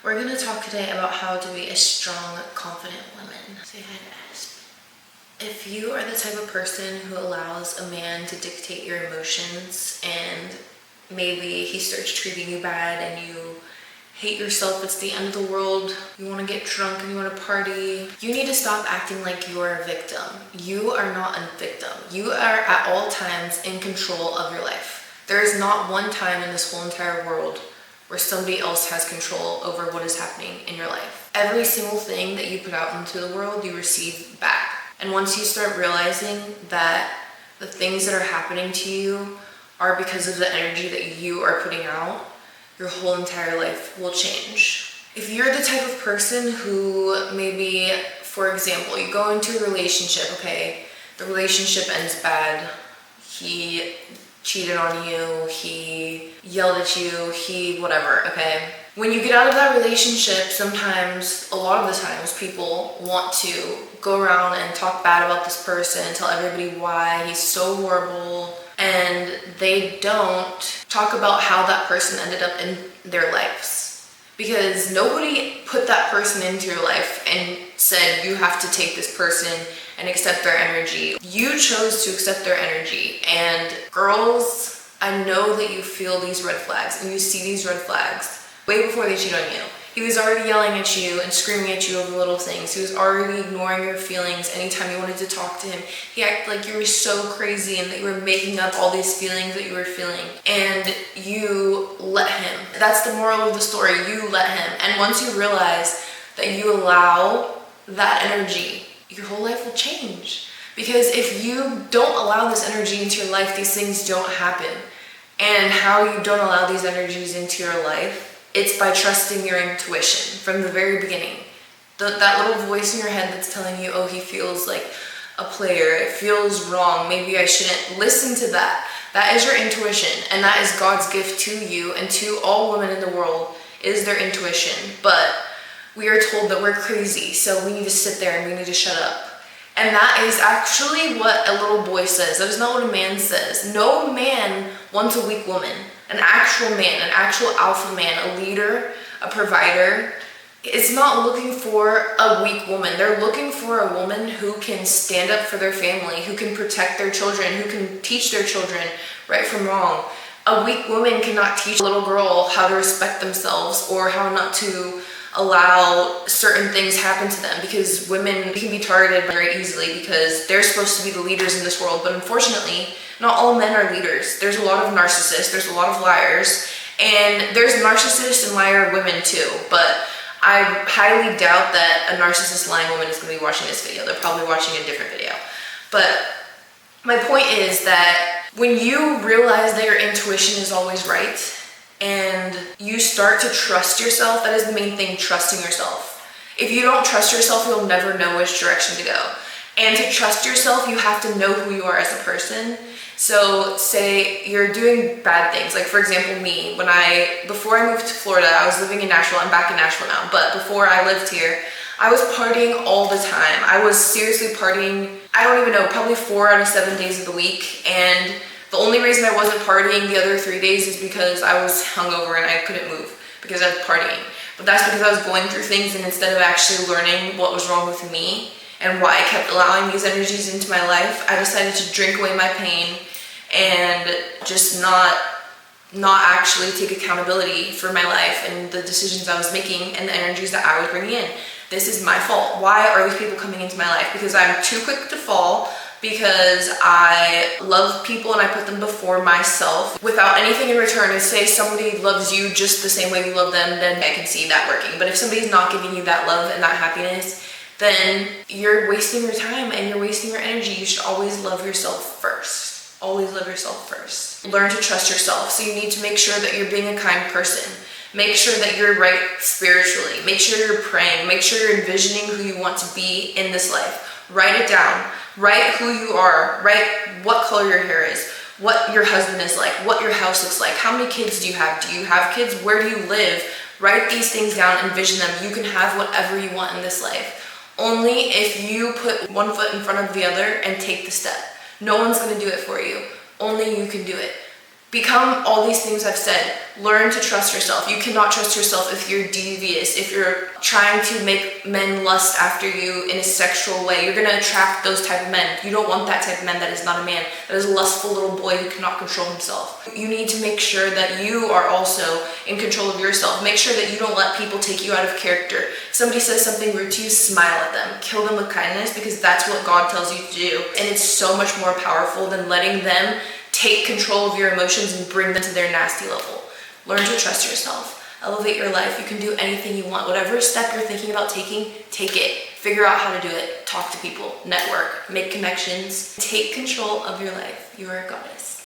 We're going to talk today about how to be a strong, confident woman. Say hi to Aspen. If you are the type of person who allows a man to dictate your emotions and maybe he starts treating you bad and you hate yourself, it's the end of the world, you want to get drunk and you want to party, you need to stop acting like you're a victim. You are not a victim. You are at all times in control of your life. There is not one time in this whole entire world where somebody else has control over what is happening in your life. Every single thing that you put out into the world, you receive back. And once you start realizing that the things that are happening to you are because of the energy that you are putting out, your whole entire life will change. If you're the type of person who maybe, for example, you go into a relationship, okay, the relationship ends bad, he cheated on you, he yelled at you, he whatever, okay? When you get out of that relationship, sometimes, a lot of the times, people want to go around and talk bad about this person, tell everybody why he's so horrible, and they don't talk about how that person ended up in their lives. Because nobody put that person into your life and said you have to take this person and accept their energy. You chose to accept their energy. And girls, I know that you feel these red flags and you see these red flags way before they cheat on you. He was already yelling at you and screaming at you over little things. He was already ignoring your feelings anytime you wanted to talk to him. He acted like you were so crazy and that you were making up all these feelings that you were feeling. And you let him. That's the moral of the story. You let him. And once you realize that you allow that energy, your whole life will change. Because if you don't allow this energy into your life, these things don't happen. And how you don't allow these energies into your life, it's by trusting your intuition from the very beginning. That little voice in your head that's telling you, oh, he feels like a player, it feels wrong, maybe I shouldn't. Listen to that. That is your intuition, and that is God's gift to you and to all women in the world, is their intuition. But we are told that we're crazy, so we need to sit there and we need to shut up. And that is actually what a little boy says. That is not what a man says. No man wants a weak woman. An actual man, an actual alpha man, a leader, a provider, is not looking for a weak woman. They're looking for a woman who can stand up for their family, who can protect their children, who can teach their children right from wrong. A weak woman cannot teach a little girl how to respect themselves or how not to allow certain things happen to them, because women can be targeted very easily because they're supposed to be the leaders in this world. But unfortunately, not all men are leaders. There's a lot of narcissists, there's a lot of liars, and there's narcissist and liar women too. But I highly doubt that a narcissist lying woman is going to be watching this video. They're probably watching a different video. But my point is that when you realize that your intuition is always right, and you start to trust yourself, that is the main thing, trusting yourself. If you don't trust yourself, you'll never know which direction to go. And to trust yourself, you have to know who you are as a person. So say you're doing bad things. Like for example, me, before I moved to Florida, I was living in Nashville. I'm back in Nashville now. But before I lived here, I was partying all the time. I was seriously partying, I don't even know, probably 4 out of 7 days of the week. And the only reason I wasn't partying the other 3 days is because I was hungover and I couldn't move because I was partying. But that's because I was going through things, and instead of actually learning what was wrong with me and why I kept allowing these energies into my life, I decided to drink away my pain and just not actually take accountability for my life and the decisions I was making and the energies that I was bringing in. This is my fault. Why are these people coming into my life? Because I'm too quick to fall, because I love people and I put them before myself without anything in return. If say somebody loves you just the same way you love them, then I can see that working. But if somebody's not giving you that love and that happiness, then you're wasting your time and you're wasting your energy. You should always love yourself first. Always love yourself first. Learn to trust yourself. So you need to make sure that you're being a kind person. Make sure that you're right spiritually. Make sure you're praying. Make sure you're envisioning who you want to be in this life. Write it down. Write who you are. Write what color your hair is, what your husband is like, what your house looks like, how many kids do you have? Do you have kids? Where do you live? Write these things down, envision them. You can have whatever you want in this life. Only if you put one foot in front of the other and take the step. No one's going to do it for you. Only you can do it. Become all these things I've said. Learn to trust yourself. You cannot trust yourself if you're devious, if you're trying to make men lust after you in a sexual way. You're going to attract those type of men. You don't want that type of man. That is not a man. That is a lustful little boy who cannot control himself. You need to make sure that you are also in control of yourself. Make sure that you don't let people take you out of character. If somebody says something rude to you, smile at them. Kill them with kindness, because that's what God tells you to do. And it's so much more powerful than letting them take control of your emotions and bring them to their nasty level. Learn to trust yourself. Elevate your life. You can do anything you want. Whatever step you're thinking about taking, take it. Figure out how to do it. Talk to people. Network. Make connections. Take control of your life. You are a goddess.